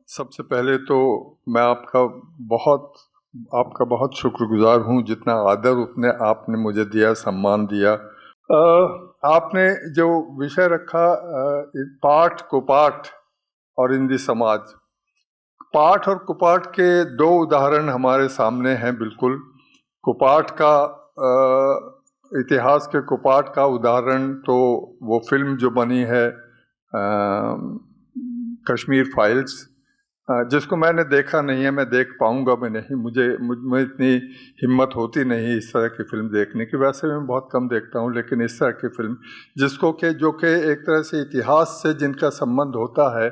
सबसे पहले तो मैं आपका बहुत शुक्रगुजार हूँ, जितना आदर उतने आपने मुझे दिया, सम्मान दिया। आपने जो विषय रखा पाठ कुपाठ और हिंदी समाज, पाठ और कुपाठ के दो उदाहरण हमारे सामने हैं। बिल्कुल कुपाठ का इतिहास के कुपाठ का उदाहरण तो वो फिल्म जो बनी है कश्मीर फाइल्स, जिसको मैंने देखा नहीं है, मैं देख पाऊंगा मैं नहीं, मुझे इतनी हिम्मत होती नहीं इस तरह की फिल्म देखने की। वैसे मैं बहुत कम देखता हूँ, लेकिन इस तरह की फिल्म जो कि एक तरह से इतिहास से जिनका संबंध होता है,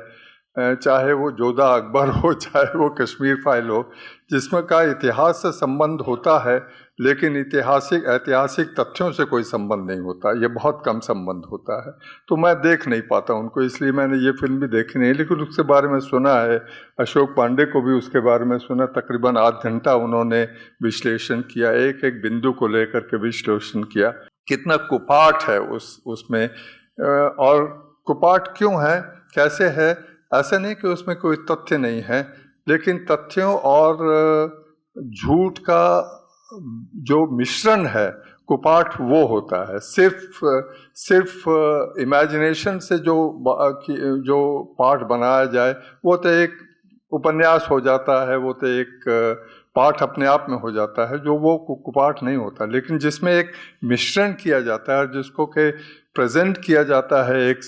चाहे वो जोधा अकबर हो, चाहे वो कश्मीर फाइल हो, जिसमें का इतिहास से संबंध होता है, लेकिन ऐतिहासिक तथ्यों से कोई संबंध नहीं होता, ये बहुत कम संबंध होता है। तो मैं देख नहीं पाता उनको, इसलिए मैंने ये फिल्म भी देखी नहीं, लेकिन उसके बारे में सुना है। अशोक पांडे को भी उसके बारे में सुना। तकरीबन आध घंटा उन्होंने विश्लेषण किया, एक एक बिंदु को लेकर के विश्लेषण किया, कितना कुपाठ है उसमें। और कुपाठ क्यों है, कैसे है, ऐसा नहीं कि उसमें कोई तथ्य नहीं है, लेकिन तथ्यों और झूठ का जो मिश्रण है कुपाठ वो होता है। सिर्फ इमेजिनेशन से जो पाठ बनाया जाए वो तो एक उपन्यास हो जाता है, वो तो एक पाठ अपने आप में हो जाता है, जो वो कुपाठ नहीं होता। लेकिन जिसमें एक मिश्रण किया जाता है और जिसको के प्रेजेंट किया जाता है एक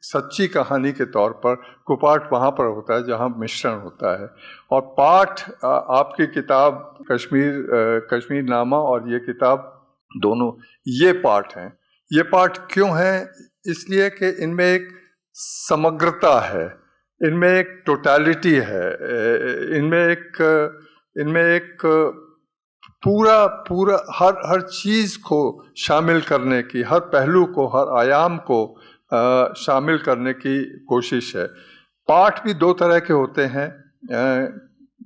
सच्ची कहानी के तौर पर, कुपाठ वहाँ पर होता है जहाँ मिश्रण होता है। और पाठ, आपकी किताब कश्मीर नामा और ये किताब, दोनों ये पाठ हैं। ये पाठ क्यों हैं? इसलिए कि इनमें एक समग्रता है, इनमें एक टोटलिटी है, इनमें एक पूरा हर चीज़ को शामिल करने की, हर पहलू को, हर आयाम को शामिल करने की कोशिश है। पाठ भी दो तरह के होते हैं।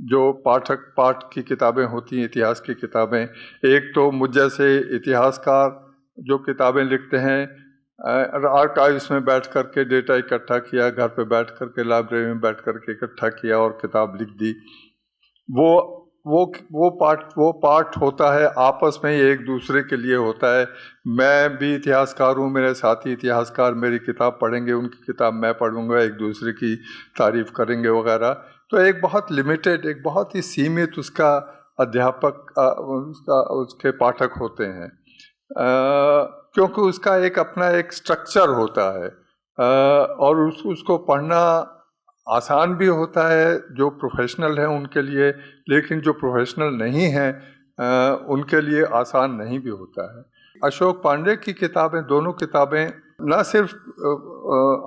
जो पाठ की किताबें होती हैं, इतिहास की किताबें, एक तो मुझ जैसे इतिहासकार जो किताबें लिखते हैं, आर्काइव्स में बैठ कर के डेटा इकट्ठा किया, घर पे बैठ कर के लाइब्रेरी में बैठ कर के इकट्ठा किया और किताब लिख दी। वो पाठ होता है, आपस में ही एक दूसरे के लिए होता है। मैं भी इतिहासकार हूँ, मेरे साथी इतिहासकार मेरी किताब पढ़ेंगे, उनकी किताब मैं पढ़ूंगा, एक दूसरे की तारीफ करेंगे वगैरह। तो एक बहुत लिमिटेड, एक बहुत ही सीमित उसका अध्यापक, उसके पाठक होते हैं, क्योंकि उसका अपना एक स्ट्रक्चर होता है, और उसको पढ़ना आसान भी होता है जो प्रोफेशनल हैं उनके लिए, लेकिन जो प्रोफेशनल नहीं हैं उनके लिए आसान नहीं भी होता है। अशोक पांडे की किताबें, दोनों किताबें, न सिर्फ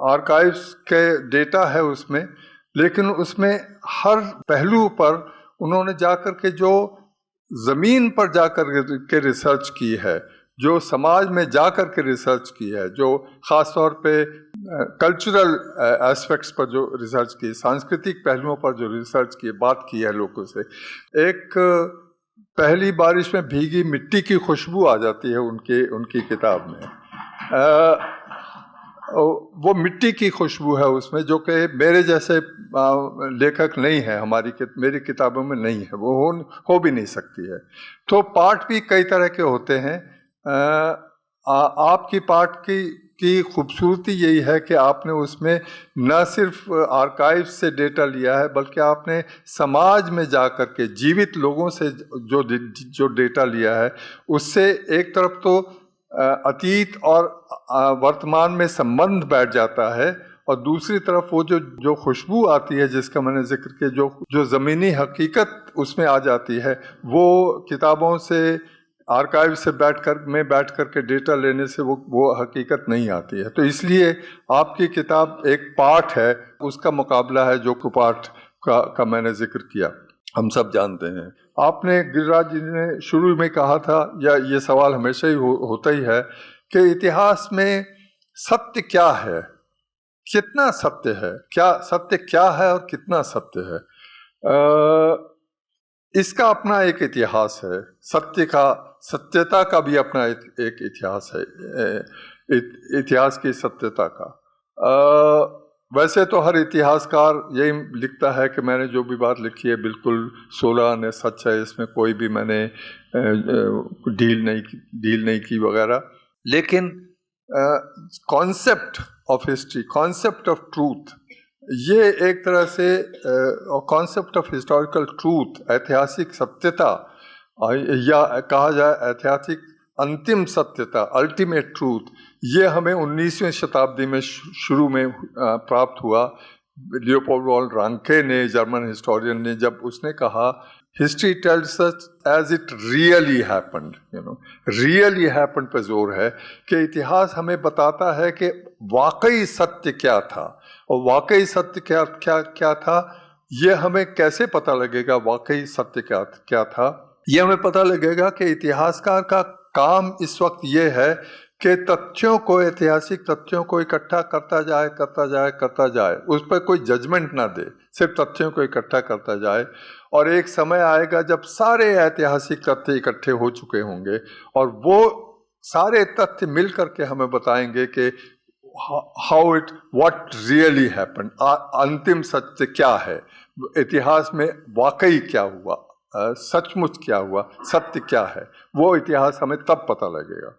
आर्काइव्स के डेटा है उसमें, लेकिन उसमें हर पहलू पर उन्होंने जाकर के जो ज़मीन पर जाकर के रिसर्च की है, जो समाज में जाकर के रिसर्च की है, जो ख़ास तौर पे कल्चरल एस्पेक्ट्स पर जो रिसर्च की, सांस्कृतिक पहलुओं पर जो रिसर्च की, बात की है लोगों से। एक पहली बारिश में भीगी मिट्टी की खुशबू आ जाती है उनकी किताब में। वो मिट्टी की खुशबू है उसमें, जो कि मेरे जैसे लेखक नहीं है, मेरी किताबों में नहीं है, वो हो भी नहीं सकती है। तो पाठ भी कई तरह के होते हैं। आपकी पाठ की खूबसूरती यही है कि आपने उसमें न सिर्फ आर्काइव से डेटा लिया है, बल्कि आपने समाज में जाकर के जीवित लोगों से जो डेटा लिया है, उससे एक तरफ तो अतीत और वर्तमान में संबंध बैठ जाता है, और दूसरी तरफ वो जो खुशबू आती है जिसका मैंने जिक्र किया, जो ज़मीनी हकीकत उसमें आ जाती है, वो किताबों से, आर्काइव से बैठ कर के डेटा लेने से वो हकीकत नहीं आती है। तो इसलिए आपकी किताब एक पाठ है, उसका मुकाबला है जो कुपाठ का मैंने जिक्र किया, हम सब जानते हैं। आपने, गिरिराज जी ने शुरू में कहा था, या ये सवाल हमेशा ही होता ही है, कि इतिहास में सत्य क्या है, कितना सत्य है, सत्य क्या है और कितना सत्य है। इसका अपना एक इतिहास है, सत्यता का भी अपना एक इतिहास है, इतिहास की सत्यता का। वैसे तो हर इतिहासकार यही लिखता है कि मैंने जो भी बात लिखी है बिल्कुल 16 आने सच है, इसमें कोई भी मैंने डील नहीं की वगैरह। लेकिन concept of history, concept of truth, ये एक तरह से कॉन्सेप्ट ऑफ हिस्टोरिकल ट्रूथ, ऐतिहासिक सत्यता, या कहा जाए ऐतिहासिक अंतिम सत्यता, अल्टीमेट ट्रूथ, ये हमें 19वीं शताब्दी में शुरू में प्राप्त हुआ। लियोपोल्ड वॉन रांके ने, जर्मन हिस्टोरियन ने, जब उसने कहा history tells us as it really happened, really happened पे जोर है कि इतिहास हमें बताता है कि वाकई सत्य क्या था, और वाकई सत्य क्या क्या क्या था, ये हमें कैसे पता लगेगा वाकई सत्य क्या क्या था। ये हमें पता लगेगा कि इतिहासकार का काम इस वक्त ये है कि तथ्यों को, ऐतिहासिक तथ्यों को इकट्ठा करता जाए, उस पर कोई जजमेंट ना दे, सिर्फ तथ्यों को इकट्ठा करता जाए। और एक समय आएगा जब सारे ऐतिहासिक तथ्य इकट्ठे हो चुके होंगे और वो सारे तथ्य मिल करके हमें बताएंगे कि व्हाट रियली हैपेंड, अंतिम सत्य क्या है, इतिहास में वाकई क्या हुआ, सचमुच क्या हुआ, सत्य क्या है, वो इतिहास हमें तब पता लगेगा।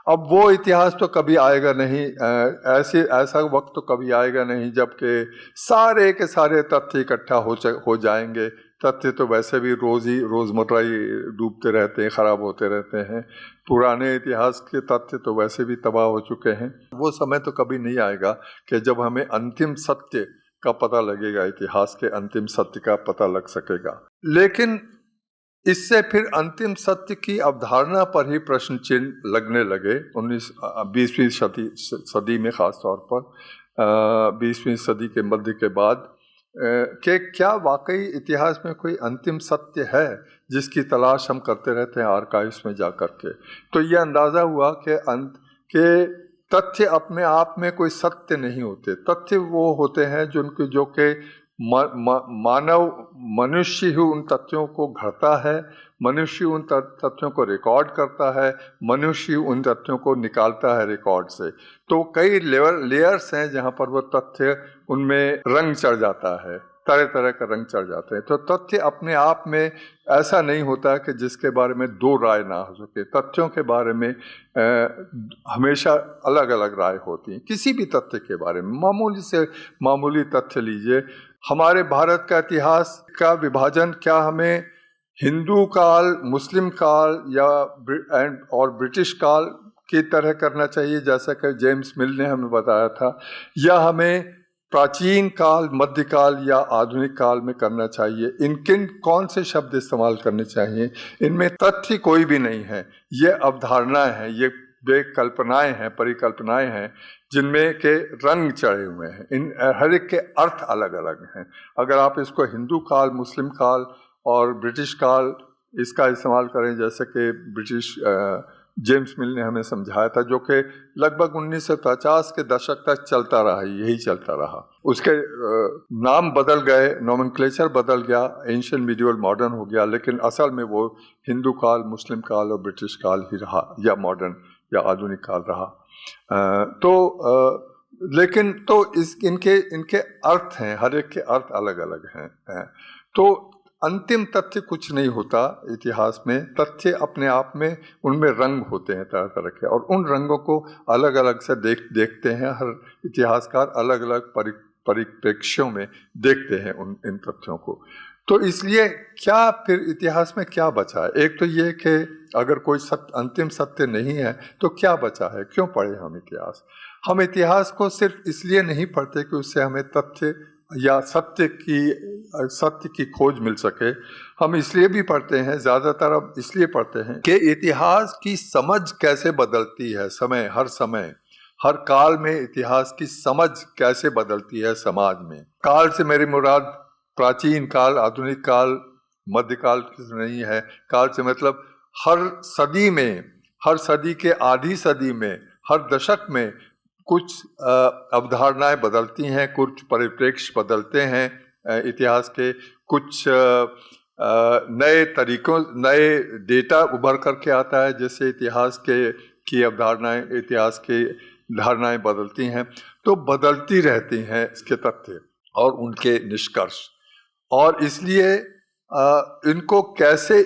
अब वो इतिहास तो कभी आएगा नहीं, ऐसा वक्त तो कभी आएगा नहीं जबकि सारे के सारे तथ्य इकट्ठा हो जाएंगे। तथ्य तो वैसे भी रोज़मर्रा ही डूबते रहते हैं, ख़राब होते रहते हैं। पुराने इतिहास के तथ्य तो वैसे भी तबाह हो चुके हैं। वो समय तो कभी नहीं आएगा कि जब हमें अंतिम सत्य का पता लगेगा, इतिहास के अंतिम सत्य का पता लग सकेगा। लेकिन इससे फिर अंतिम सत्य की अवधारणा पर ही प्रश्न चिन्ह लगने लगे 20वीं सदी में, ख़ास तौर पर 20वीं सदी के मध्य के बाद, कि क्या वाकई इतिहास में कोई अंतिम सत्य है जिसकी तलाश हम करते रहते हैं आर्काइव्स में जा कर के। तो ये अंदाज़ा हुआ कि तथ्य अपने आप में कोई सत्य नहीं होते। तथ्य वो होते हैं जो कि मनुष्य ही उन तथ्यों को घड़ता है, मनुष्य उन तथ्यों को रिकॉर्ड करता है, मनुष्य उन तथ्यों को निकालता है रिकॉर्ड से। तो कई लेयर्स हैं जहाँ पर वो तथ्य, उनमें रंग चढ़ जाता है, तरह तरह का रंग चढ़ जाते हैं। तो तथ्य अपने आप में ऐसा नहीं होता कि जिसके बारे में दो राय ना हो सके। तथ्यों के बारे में हमेशा अलग अलग राय होती हैं। किसी भी तथ्य के बारे में मामूली से मामूली तथ्य लीजिए, हमारे भारत का इतिहास का विभाजन क्या हमें हिंदू काल, मुस्लिम काल और ब्रिटिश काल की तरह करना चाहिए जैसा कि जेम्स मिल ने हमें बताया था, या हमें प्राचीन काल, मध्यकाल या आधुनिक काल में करना चाहिए? कौन से शब्द इस्तेमाल करने चाहिए? इनमें तथ्य कोई भी नहीं है, ये अवधारणाएं हैं, ये कल्पनाएं हैं, परिकल्पनाएं हैं जिनमें के रंग चढ़े हुए हैं। इन हर एक के अर्थ अलग अलग हैं। अगर आप इसको हिंदू काल, मुस्लिम काल और ब्रिटिश काल इसका इस्तेमाल करें जैसे कि ब्रिटिश जेम्स मिल ने हमें समझाया था, जो कि लगभग 1950 के दशक तक चलता रहा, यही चलता रहा। उसके नाम बदल गए, नोमेनक्लेचर बदल गया, एंशिएंट, मिडिवल, मॉडर्न हो गया, लेकिन असल में वो हिंदू काल, मुस्लिम काल और ब्रिटिश काल ही रहा, या मॉडर्न या आधुनिक काल रहा। लेकिन तो इनके अर्थ हैं, हर एक के अर्थ अलग अलग हैं। तो अंतिम तथ्य कुछ नहीं होता इतिहास में। तथ्य अपने आप में, उनमें रंग होते हैं तरह तरह के, और उन रंगों को अलग अलग से देखते हैं। हर इतिहासकार अलग अलग परिप्रेक्ष्यों में देखते हैं इन तथ्यों को। तो इसलिए क्या फिर इतिहास में क्या बचा है? एक तो ये कि अगर कोई अंतिम सत्य नहीं है तो क्या बचा है? क्यों पढ़े हम इतिहास? हम इतिहास को सिर्फ इसलिए नहीं पढ़ते कि उससे हमें तथ्य या सत्य की खोज मिल सके। हम इसलिए भी पढ़ते हैं, ज़्यादातर अब इसलिए पढ़ते हैं कि इतिहास की समझ कैसे बदलती है, समय हर काल में इतिहास की समझ कैसे बदलती है समाज में। काल से मेरी मुराद प्राचीन काल, आधुनिक काल, मध्यकाल नहीं है। काल से मतलब हर सदी में, हर सदी के आधी सदी में, हर दशक में कुछ अवधारणाएं बदलती हैं, कुछ परिप्रेक्ष्य बदलते हैं इतिहास के, कुछ नए तरीकों, नए डेटा उभर करके आता है जिससे इतिहास की अवधारणाएं, इतिहास के धारणाएं बदलती हैं, तो बदलती रहती हैं इसके तथ्य और उनके निष्कर्ष। और इसलिए इनको कैसे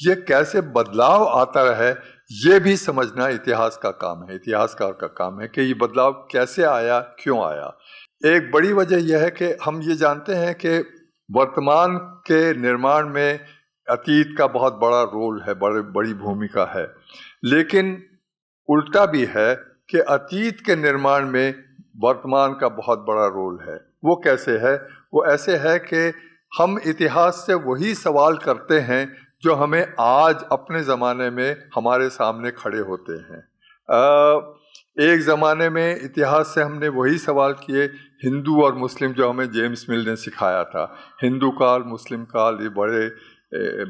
ये कैसे बदलाव आता रहे, ये भी समझना इतिहास का काम है, इतिहासकार का काम है कि ये बदलाव कैसे आया, क्यों आया। एक बड़ी वजह यह है कि हम ये जानते हैं कि वर्तमान के निर्माण में अतीत का बहुत बड़ा रोल है, बड़ी भूमिका है, लेकिन उल्टा भी है कि अतीत के निर्माण में वर्तमान का बहुत बड़ा रोल है। वो कैसे है? वो ऐसे है कि हम इतिहास से वही सवाल करते हैं जो हमें आज अपने ज़माने में हमारे सामने खड़े होते हैं। एक ज़माने में इतिहास से हमने वही सवाल किए, हिंदू और मुस्लिम, जो हमें जेम्स मिल ने सिखाया था। हिंदू काल, मुस्लिम काल, ये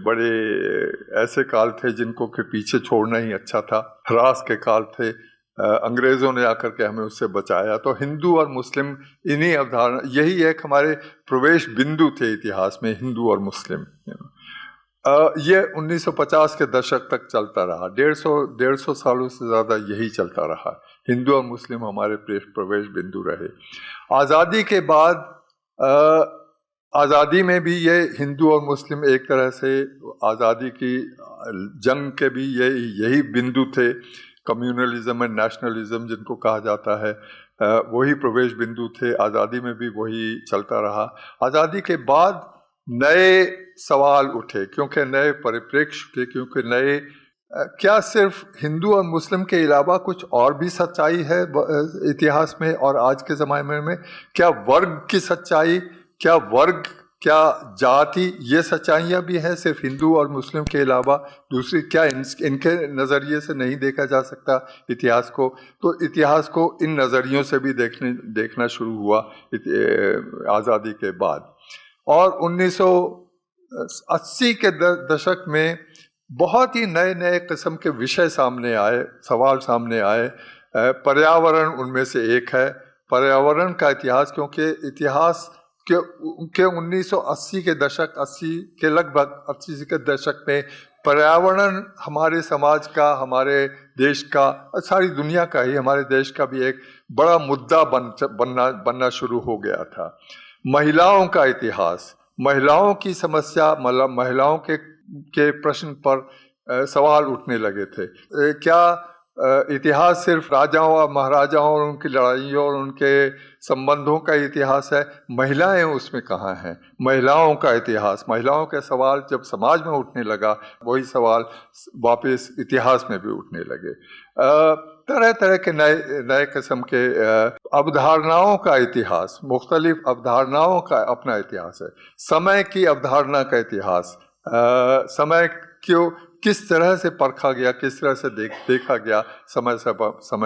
बड़े ऐसे काल थे जिनको के पीछे छोड़ना ही अच्छा था। ह्रास के काल थे, अंग्रेज़ों ने आकर के हमें उससे बचाया। तो हिंदू और मुस्लिम, इन्हीं अवधारणा, यही एक हमारे प्रवेश बिंदु थे इतिहास में, हिंदू और मुस्लिम। ये 1950 के दशक तक चलता रहा, 150 सालों से ज़्यादा यही चलता रहा। हिंदू और मुस्लिम हमारे प्रवेश बिंदु रहे। आज़ादी के बाद आज़ादी में भी ये हिंदू और मुस्लिम एक तरह से आज़ादी की जंग के भी यही बिंदु थे। कम्युनलिज्म एंड नेशनलिज्म जिनको कहा जाता है, वही प्रवेश बिंदु थे। आज़ादी में भी वही चलता रहा। आज़ादी के बाद नए सवाल उठे, क्योंकि नए परिप्रेक्ष्य उठे, क्योंकि नए क्या सिर्फ हिंदू और मुस्लिम के अलावा कुछ और भी सच्चाई है इतिहास में और आज के ज़माने में? क्या वर्ग की सच्चाई, क्या वर्ग, क्या जाति, ये सच्चाइयाँ भी हैं सिर्फ हिंदू और मुस्लिम के अलावा? दूसरी क्या इनके नज़रिए से नहीं देखा जा सकता इतिहास को? तो इतिहास को इन नज़रियों से भी देखना शुरू हुआ आज़ादी के बाद। और 1980 के दशक में बहुत ही नए नए किस्म के विषय सामने आए, सवाल सामने आए। पर्यावरण उनमें से एक है, पर्यावरण का इतिहास, क्योंकि इतिहास के 1980 के दशक, 80 के लगभग 80 के दशक में पर्यावरण हमारे समाज का, हमारे देश का, सारी दुनिया का ही, हमारे देश का भी एक बड़ा मुद्दा बनना शुरू हो गया था। महिलाओं का इतिहास, महिलाओं की समस्या, मतलब महिलाओं के प्रश्न पर सवाल उठने लगे थे। क्या इतिहास सिर्फ राजाओं और महाराजाओं और उनकी लड़ाइयों और उनके संबंधों का इतिहास है? महिलाएं उसमें कहाँ हैं? महिलाओं का इतिहास, महिलाओं के सवाल जब समाज में उठने लगा, वही सवाल वापस इतिहास में भी उठने लगे। तरह तरह के नए किस्म के अवधारणाओं का इतिहास, मुख्तलिफ अवधारणाओं का अपना इतिहास है। समय की अवधारणा का इतिहास, समय क्यों, किस तरह से परखा गया, किस तरह से देखा गया समय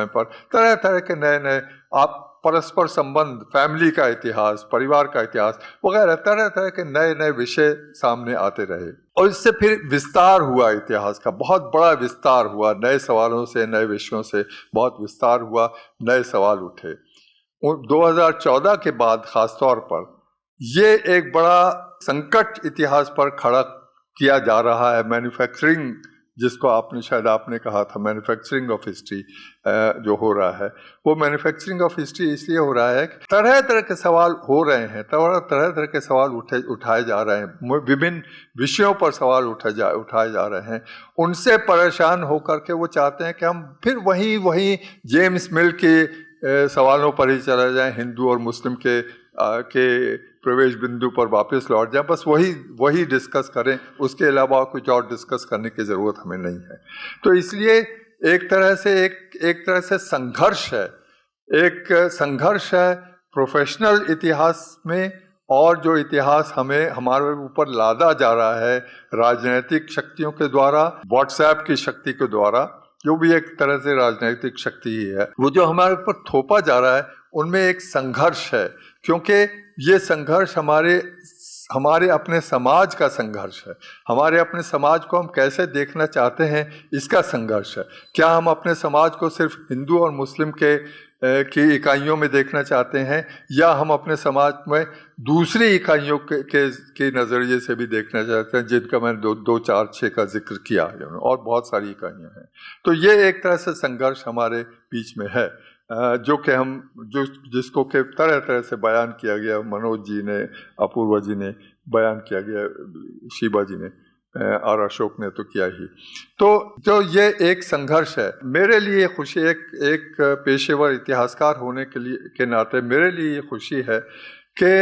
पर। तरह तरह के नए आप परस्पर संबंध, फैमिली का इतिहास, परिवार का इतिहास वगैरह, तरह तरह के नए विषय सामने आते रहे। और इससे फिर विस्तार हुआ, इतिहास का बहुत बड़ा विस्तार हुआ, नए सवालों से, नए विषयों से बहुत विस्तार हुआ, नए सवाल उठे। 2014 के बाद खास तौर पर ये एक बड़ा संकट इतिहास पर खड़ा किया जा रहा है। मैन्युफैक्चरिंग, जिसको आपने कहा था, मैन्युफैक्चरिंग ऑफ हिस्ट्री जो हो रहा है, वो मैन्युफैक्चरिंग ऑफ हिस्ट्री इसलिए हो रहा है कि तरह तरह के सवाल हो रहे हैं, तरह तरह के सवाल उठाए जा रहे हैं, विभिन्न विषयों पर सवाल उठाए जा रहे हैं। उनसे परेशान होकर के वो चाहते हैं कि हम फिर वही जेम्स मिल के सवालों पर ही चले जाएं, हिंदू और मुस्लिम के प्रवेश बिंदु पर वापस लौट जाएं, बस वही डिस्कस करें, उसके अलावा कुछ और डिस्कस करने की ज़रूरत हमें नहीं है। तो इसलिए एक तरह से संघर्ष है प्रोफेशनल इतिहास में, और जो इतिहास हमारे ऊपर लादा जा रहा है राजनीतिक शक्तियों के द्वारा, व्हाट्सएप की शक्ति के द्वारा, जो भी एक तरह से राजनीतिक शक्ति ही है, वो जो हमारे ऊपर थोपा जा रहा है, उनमें एक संघर्ष है। क्योंकि ये संघर्ष हमारे अपने समाज का संघर्ष है। हमारे अपने समाज को हम कैसे देखना चाहते हैं, इसका संघर्ष है। क्या हम अपने समाज को सिर्फ हिंदू और मुस्लिम की इकाइयों में देखना चाहते हैं, या हम अपने समाज में दूसरी इकाइयों के नज़रिए से भी देखना चाहते हैं, जिनका मैंने 2, 4, 6 का जिक्र किया, और बहुत सारी इकाइयाँ हैं। तो ये एक तरह से संघर्ष हमारे बीच में है। जो कि जिसको कि तरह तरह से बयान किया गया, मनोज जी ने, अपूर्वा जी ने बयान किया गया, शीबा जी ने और अशोक ने तो किया ही। तो ये एक संघर्ष है। मेरे लिए खुशी, एक पेशेवर इतिहासकार होने के नाते मेरे लिए ये खुशी है कि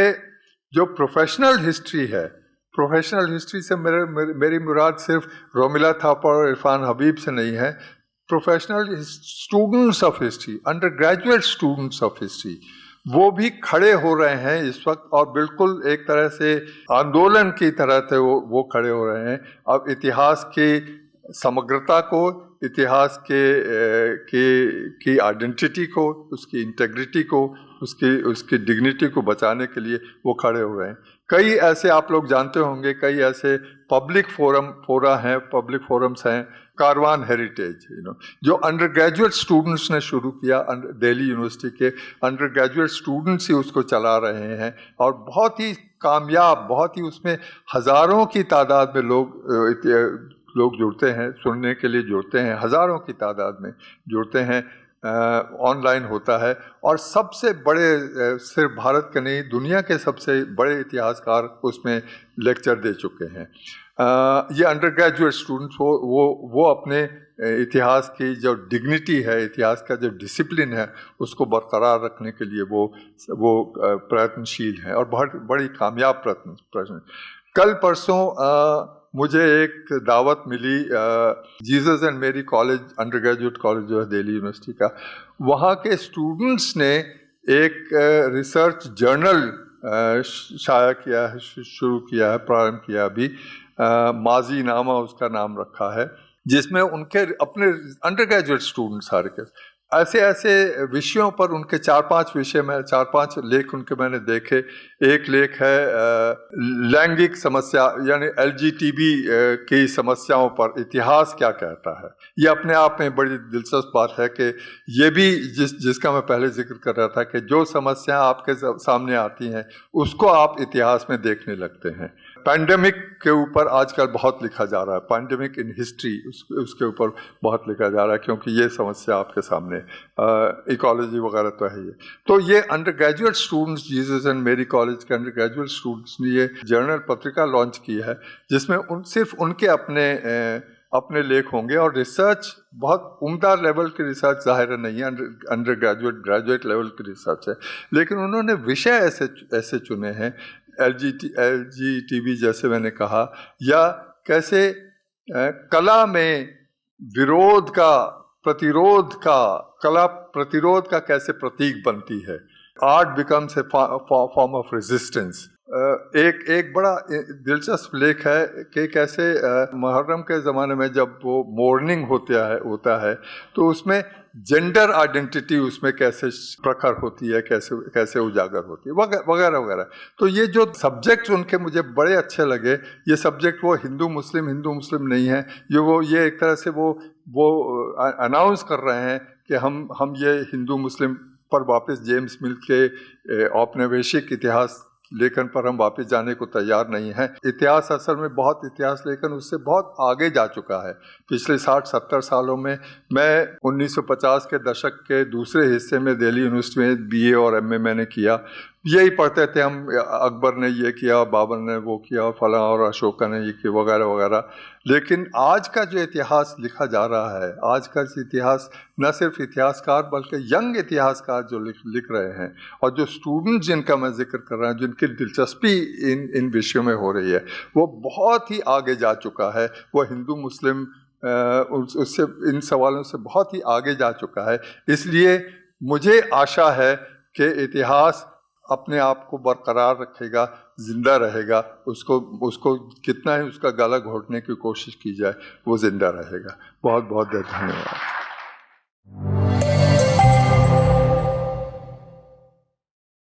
जो प्रोफेशनल हिस्ट्री है, प्रोफेशनल हिस्ट्री से मेरी मुराद सिर्फ रोमिला थापर और इरफान हबीब से नहीं है, professional students of history, under graduate students of history, वो भी खड़े हो रहे हैं इस वक्त, और बिल्कुल एक तरह से आंदोलन की तरह से वो खड़े हो रहे हैं। अब इतिहास की समग्रता को, इतिहास की आइडेंटिटी को, उसकी इंटेग्रिटी को, उसकी डिग्निटी को बचाने के लिए वो खड़े हो रहे हैं। कई ऐसे, आप लोग जानते होंगे, कई ऐसे पब्लिक पब्लिक फोरम्स हैं, कारवान हेरिटेज, जो अंडर ग्रेजुएट स्टूडेंट्स ने शुरू किया, दिल्ली यूनिवर्सिटी के अंडर ग्रेजुएट स्टूडेंट्स ही उसको चला रहे हैं, और बहुत ही कामयाब, बहुत ही उसमें हज़ारों की तादाद में लोग जुड़ते हैं, सुनने के लिए जुड़ते हैं, हज़ारों की तादाद में जुड़ते हैं, ऑनलाइन होता है। और सबसे बड़े, सिर्फ भारत के नहीं, दुनिया के सबसे बड़े इतिहासकार उसमें लेक्चर दे चुके हैं। ये अंडर ग्रेजुएट स्टूडेंट्स वो अपने इतिहास की जो डिग्निटी है, इतिहास का जो डिसिप्लिन है, उसको बरकरार रखने के लिए वो प्रयत्नशील हैं, और बहुत बड़ी कामयाब प्रयत्न। कल परसों मुझे एक दावत मिली जीसस एंड मेरी कॉलेज, अंडर ग्रेजुएट कॉलेज जो है दिल्ली यूनिवर्सिटी का, वहाँ के स्टूडेंट्स ने एक रिसर्च जर्नल शाया किया है, शुरू किया है, प्रारंभ किया अभी, माजी नामा उसका नाम रखा है, जिसमें उनके अपने अंडर ग्रेजुएट स्टूडेंट सारे के ऐसे विषयों पर, उनके 4-5 विषय में 4-5 लेख उनके मैंने देखे। एक लेख है लैंगिक समस्या, यानी LGTB की समस्याओं पर इतिहास क्या कहता है। ये अपने आप में बड़ी दिलचस्प बात है कि ये भी जिसका मैं पहले जिक्र कर रहा था कि जो समस्या आपके सामने आती हैं उसको आप इतिहास में देखने लगते हैं। पैंडेमिक के ऊपर आजकल बहुत लिखा जा रहा है, पैंडेमिक इन हिस्ट्री, उसके ऊपर बहुत लिखा जा रहा है, क्योंकि ये समस्या आपके सामने, इकोलॉजी वगैरह तो है ये। तो ये under graduate students, Jesus and मेरी कॉलेज के अंडर ग्रेजुएट स्टूडेंट्स ने ये जर्नल पत्रिका लॉन्च की है, जिसमें सिर्फ उनके अपने लेख होंगे, और रिसर्च बहुत उम्दा लेवल की रिसर्च ज़ाहिर नहीं है, अंडर ग्रेजुएट लेवल की रिसर्च है, लेकिन उन्होंने विषय ऐसे चुने हैं, LGTB जैसे मैंने कहा, या कैसे कला में कला प्रतिरोध का कैसे प्रतीक बनती है। Art becomes a form of resistance. एक बड़ा दिलचस्प लेख है कि कैसे मुहर्रम के ज़माने में जब वो मॉर्निंग होता है तो उसमें जेंडर आइडेंटिटी उसमें कैसे प्रखर होती है, कैसे उजागर होती है, वगैरह वगैरह। तो ये जो सब्जेक्ट उनके मुझे बड़े अच्छे लगे, ये सब्जेक्ट वो हिंदू मुस्लिम नहीं है, ये एक तरह से वो अनाउंस कर रहे हैं कि हम ये हिंदू मुस्लिम पर वापस जेम्स मिल के औपनिवेशिक इतिहास लेखन पर हम वापस जाने को तैयार नहीं हैं। इतिहास असल में बहुत इतिहास लेखन उससे बहुत आगे जा चुका है। पिछले 60-70 सालों में, मैं 1950 के दशक के दूसरे हिस्से में दिल्ली यूनिवर्सिटी में BA और MA मैंने किया, यही पढ़ते थे हम, अकबर ने ये किया, बाबर ने वो किया, फलां और अशोका ने ये किया, वगैरह वगैरह। लेकिन आज का जो इतिहास लिखा जा रहा है, आज का इतिहास न सिर्फ इतिहासकार बल्कि यंग इतिहासकार जो लिख रहे हैं, और जो स्टूडेंट जिनका मैं जिक्र कर रहा हूँ, जिनकी दिलचस्पी इन विषयों में हो रही है, वो बहुत ही आगे जा चुका है। वो हिंदू मुस्लिम उससे, इन सवालों से बहुत ही आगे जा चुका है। इसलिए मुझे आशा है कि इतिहास अपने आप को बरकरार रखेगा, जिंदा रहेगा, उसको कितना ही उसका गला घोटने की कोशिश की जाए, वो जिंदा रहेगा। बहुत बहुत धन्यवाद।